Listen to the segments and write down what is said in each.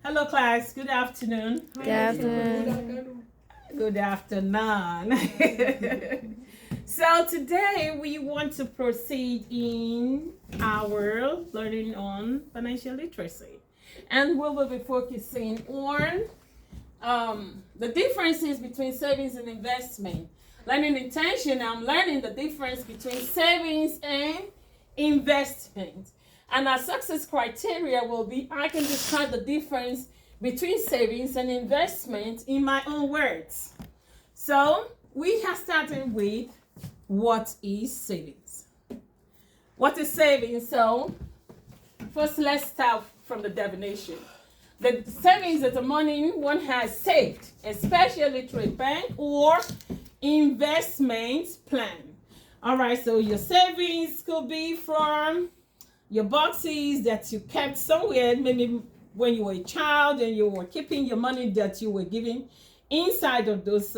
Hello, class. Good afternoon. Good afternoon. Good afternoon. So today we want to proceed in our learning on financial literacy, and we will be focusing on the differences between savings and investment. Learning intention, I'm learning the difference between savings and investment. And our success criteria will be I can describe the difference between savings and investment in my own words. So we have started with what is savings. What is savings? So first let's start from the definition. The savings is the money one has saved, especially through a bank or investment plan. All right, so your savings could be from your boxes that you kept somewhere, maybe when you were a child and you were keeping your money that you were giving inside of those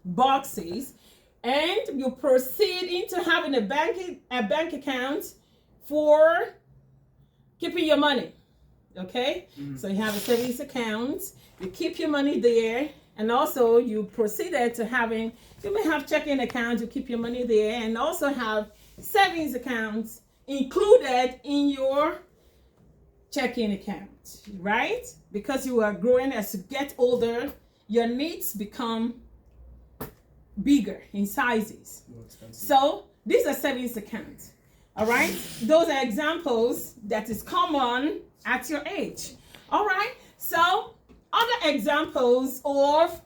boxes, and you proceed into having a bank account for keeping your money. Okay, so you have a savings account, you keep your money there, and also you proceeded to having, you may have checking accounts, you keep your money there, and also have savings accounts included in your checking account, right? Because you are growing as you get older, your needs become bigger in sizes. So these are savings accounts. All right, those are examples that is common at your age. All right, so other examples of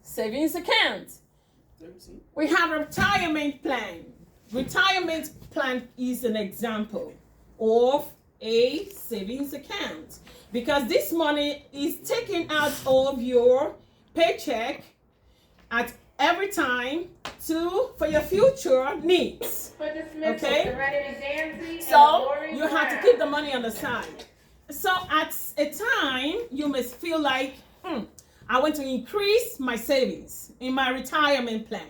savings accounts. We have a retirement plan. Retirement plan is an example of a savings account because this money is taken out of your paycheck at every time for your future needs. Okay? So you have to keep the money on the side. So at a time you must feel like I want to increase my savings in my retirement plan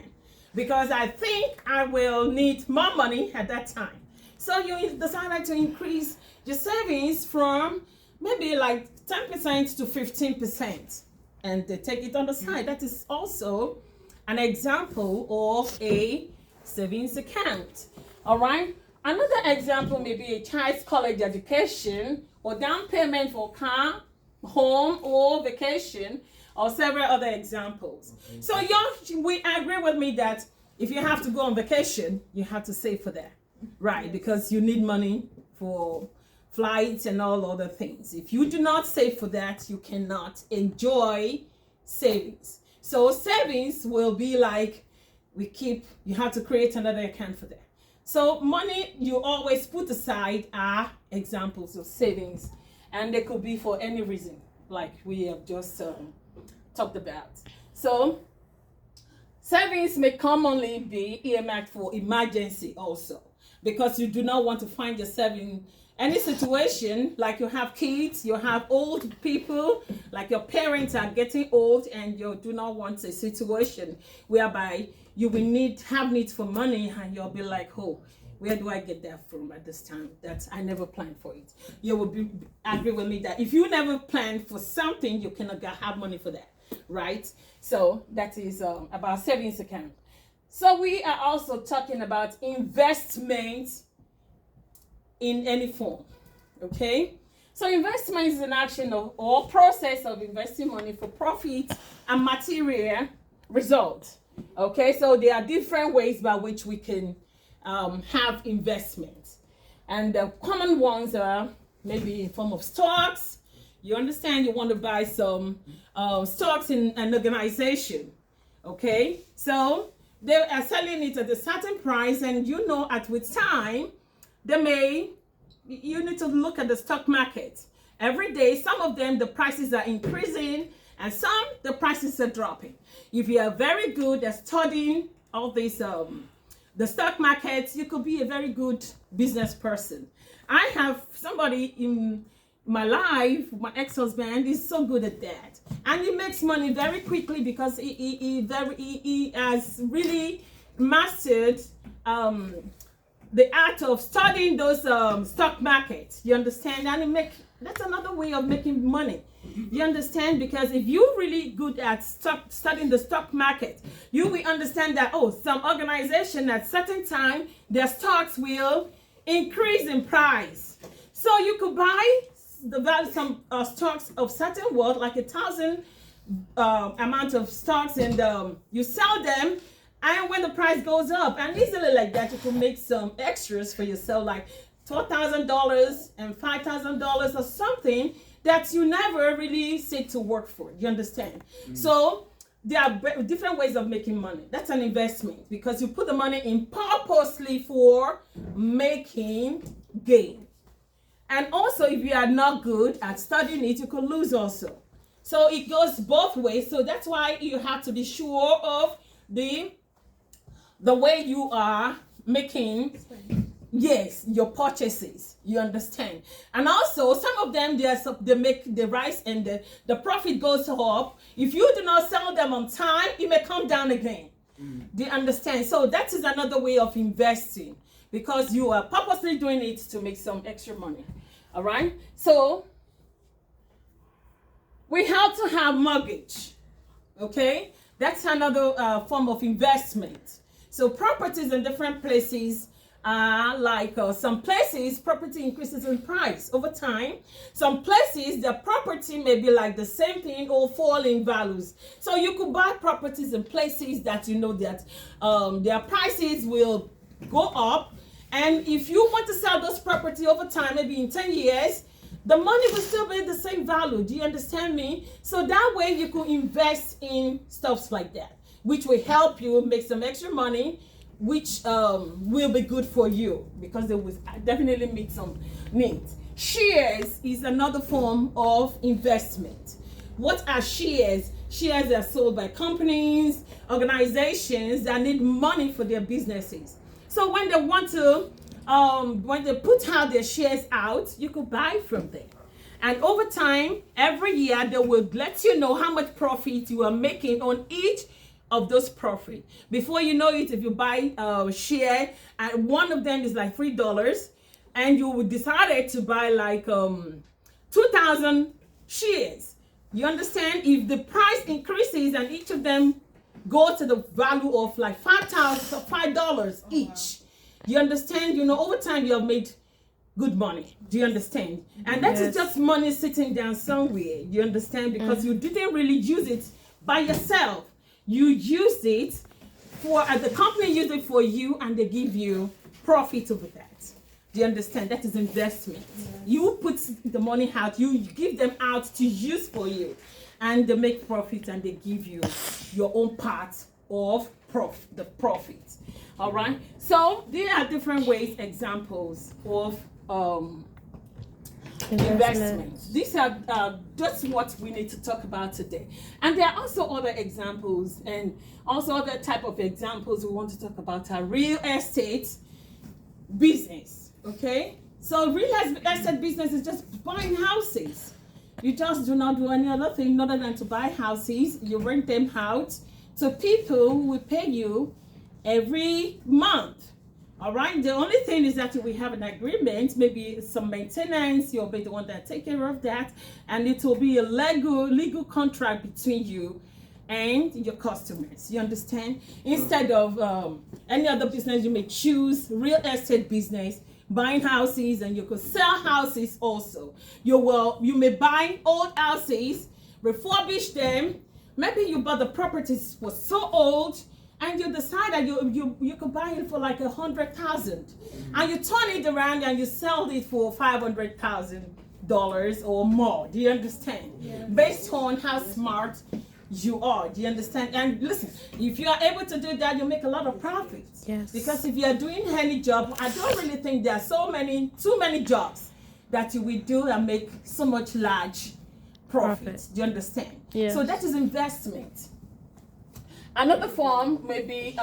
because I think I will need more money at that time. So you decided to increase your savings from maybe like 10% to 15% and they take it on the side. That is also an example of a savings account. All right. Another example may be a child's college education or down payment for car, home, or vacation, or several other examples. Okay. So we agree with me that if you have to go on vacation, you have to save for that, right? Because you need money for flights and all other things. If you do not save for that, you cannot enjoy savings. So savings will be like you have to create another account for that. So money you always put aside are examples of savings, and they could be for any reason, like we have just talked about. So savings may commonly be earmarked for emergency also, because you do not want to find yourself in any situation like you have kids, you have old people, like your parents are getting old, and you do not want a situation whereby you will have needs for money, and you'll be like, oh, where do I get that from at this time? That I never planned for it. You will agree with me that if you never planned for something, you cannot have money for that, right? So that is about savings account. So we are also talking about investment in any form, okay? So investment is an action or process of investing money for profit and material result, okay? So there are different ways by which we can have investments, and the common ones are maybe in form of stocks. You understand, you want to buy some stocks in an organization, okay? So they are selling it at a certain price, and at which time you need to look at the stock market every day. Some of them, the prices are increasing, and some, the prices are dropping. If you are very good at studying all these, the stock market, you could be a very good business person. I have somebody in my life, my ex-husband, is so good at that, and he makes money very quickly because he has really mastered the art of studying those stock markets. You understand? And he make That's another way of making money. You understand? Because if you're really good at studying the stock market, you will understand that, some organization at certain time, their stocks will increase in price. So you could buy the value, some stocks of certain worth, like 1,000 amount of stocks, and you sell them. And when the price goes up, and easily like that, you can make some extras for yourself, like $4,000 and $5,000 or something that you never really set to work for. You understand? So there are different ways of making money. That's an investment, because you put the money in purposely for making gain. And also, if you are not good at studying it, you could lose also. So it goes both ways. So that's why you have to be sure of the way you are making, your purchases. You understand? And also, some of them, they make the rise and the profit goes up. If you do not sell them on time, it may come down again. Do you understand? So that is another way of investing, because you are purposely doing it to make some extra money. All right? So we have to have mortgage. Okay? That's another form of investment. So properties in different places, some places, property increases in price over time. Some places, the property may be like the same thing or fall in values. So you could buy properties in places that you know that their prices will go up. And if you want to sell those property over time, maybe in 10 years, the money will still be the same value. Do you understand me? So that way you could invest in stuff like that, which will help you make some extra money, which will be good for you, because they will definitely meet some needs. Shares is another form of investment. What are shares? Shares are sold by companies, organizations that need money for their businesses. So when they want to, when they put out their shares out, you could buy from them. And over time, every year, they will let you know how much profit you are making on each of those profit. Before you know it, if you buy a share and one of them is like $3, and you decided to buy like 2,000 shares, you understand? If the price increases and each of them go to the value of like $5 each, you understand? Over time you have made good money. Do you understand? And that is just money sitting down somewhere. You understand? Because you didn't really use it by yourself. You used it the company used it for you, and they give you profit over that. Do you understand? That is investment. Yes. You put the money out, you give them out to use for you, and they make profit, and they give you your own part of the profit. All right? So there are different ways, examples of investments. These are just what we need to talk about today. And there are also other examples, and also other type of examples we want to talk about are real estate business. Okay? So real estate business is just buying houses. You just do not do any other thing other than to buy houses. You rent them out to people who will pay you every month. All right. The only thing is that we have an agreement, maybe some maintenance. You'll be the one that take care of that, and it will be a legal contract between you and your customers. You understand? Instead of any other business you may choose, real estate business, buying houses, and you could sell houses also. You may buy old houses, refurbish them. Maybe you bought the properties was so old, and you decide that you could buy it for like $100,000, and you turn it around and you sell it for $500,000 or more. Do you understand? Yeah. Based on how smart you are. Do you understand? And listen, if you are able to do that, you make a lot of profits. Yes. Because if you are doing any job, I don't really think there are too many jobs that you will do and make so much large profits. Do you understand? Yes. So that is investment. Another form may be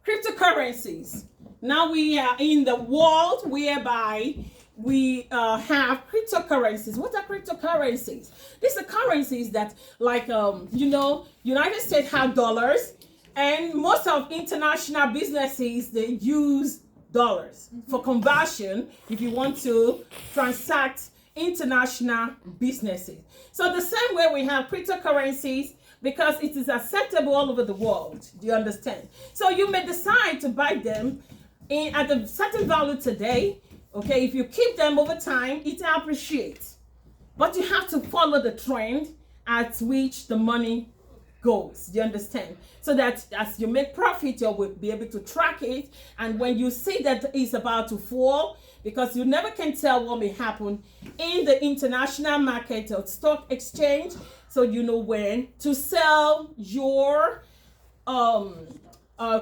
cryptocurrencies. Now we are in the world whereby we have cryptocurrencies. What are cryptocurrencies? These are currencies that, like, United States have dollars, and most of international businesses, they use dollars for conversion. If you want to transact international businesses. So the same way we have cryptocurrencies, because it is acceptable all over the world. Do you understand? So you may decide to buy them at a certain value today. Okay, if you keep them over time, it appreciates. But you have to follow the trend at which the money goes. Do you understand? So that as you make profit, you will be able to track it. And when you see that it's about to fall, because you never can tell what may happen in the international market or stock exchange, so you know when to sell your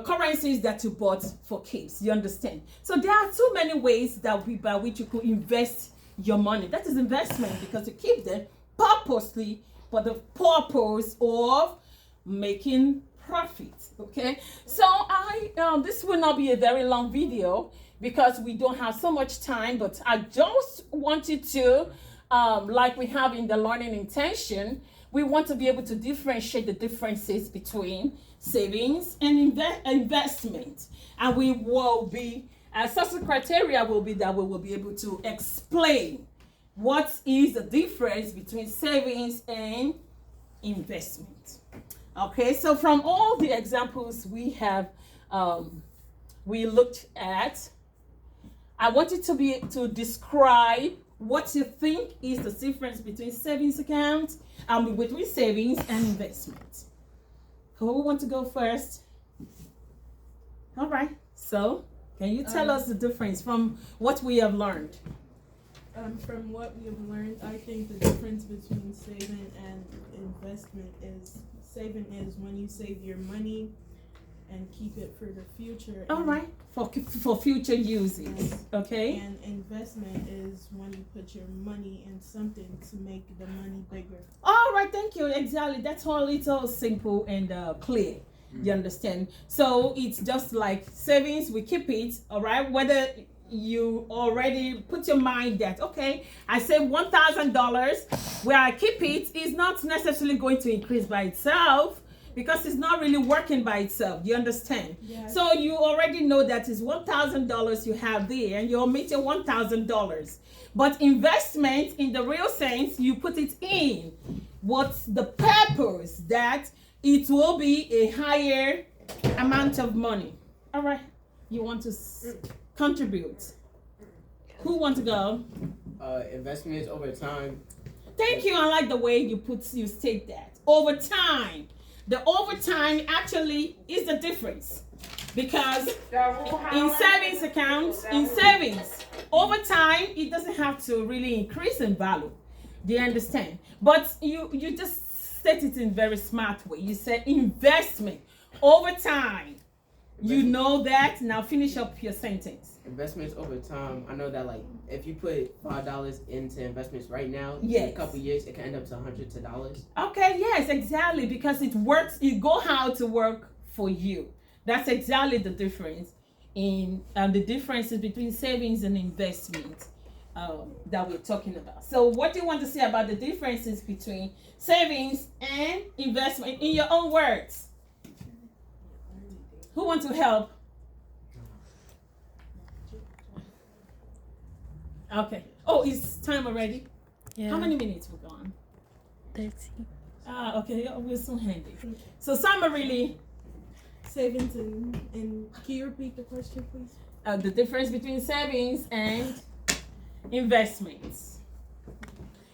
currencies that you bought for keeps. You understand? So there are too many ways by which you could invest your money. That is investment, because you keep them purposely for the purpose of making profit. Okay, so this will not be a very long video because we don't have so much time, but I just wanted to like we have in the learning intention, we want to be able to differentiate the differences between savings and investment. And we will be, such a criteria will be that we will be able to explain what is the difference between savings and investment. Okay, so from all the examples we have, we looked at, I want you to describe what you think is the difference between savings accounts and between savings and investment. Who want to go first? All right. So, can you tell us the difference from what we have learned? From what we have learned, I think the difference between saving and investment is saving is when you save your money and keep it for the future. All right. For future uses. Okay. And investment is when you put your money in something to make the money bigger. All right, thank you. Exactly. That's all. It's all simple and clear. You understand? So it's just like savings. We keep it. All right. Whether you already put your mind that, okay, I save $1,000, where I keep it is not necessarily going to increase by itself, because it's not really working by itself. You understand? Yes. So you already know that it's $1,000 you have there, and you'll meet your $1,000. But investment, in the real sense, you put it in. What's the purpose? That it will be a higher amount of money. All right. You want to contribute? Who wants to go? Investments over time. Thank you. I like the way you state that. Over time. The overtime actually is the difference, because in savings accounts, over time, it doesn't have to really increase in value. Do you understand? But you just state it in a very smart way. You said investment over time. You know that. Now finish up your sentence. Investments over time. I know that, like, if you put $5 into investments right now, yes, in a couple years, it can end up to $100 to dollars. Okay, yes, exactly, because it works. It go how to work for you. That's exactly the difference in the differences between savings and investment that we're talking about. So, what do you want to say about the differences between savings and investment in your own words? Who wants to help? Okay. Oh, it's time already? Yeah. How many minutes we're gone? 13. Okay. We're so handy. So summarily, Savings and can you repeat the question, please? the difference between savings and investments.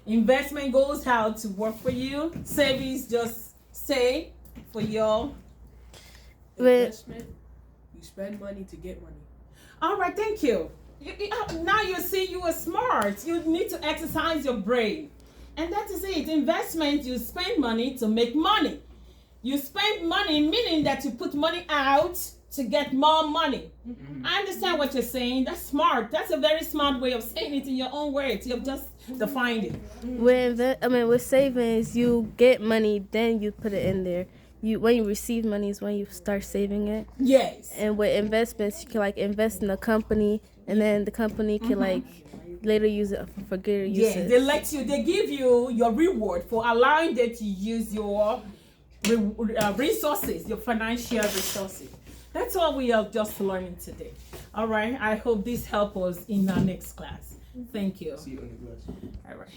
Investment goes how to work for you. Savings just stay for your Investment, you spend money to get money. All right, thank you. Now you see you are smart. You need to exercise your brain. And that is it. Investment, you spend money to make money. You spend money, meaning that you put money out to get more money. Mm-hmm. I understand what you're saying. That's smart. That's a very smart way of saying it in your own words. You've just defined it. With savings, you get money, then you put it in there. When you receive money is when you start saving it. Yes. And with investments, you can like invest in a company, and then the company can like later use it for good uses. Yeah, they give you your reward for allowing them to use your resources, your financial resources. That's all we are just learning today. All right. I hope this helps us in our next class. Thank you. See you in the class. All right.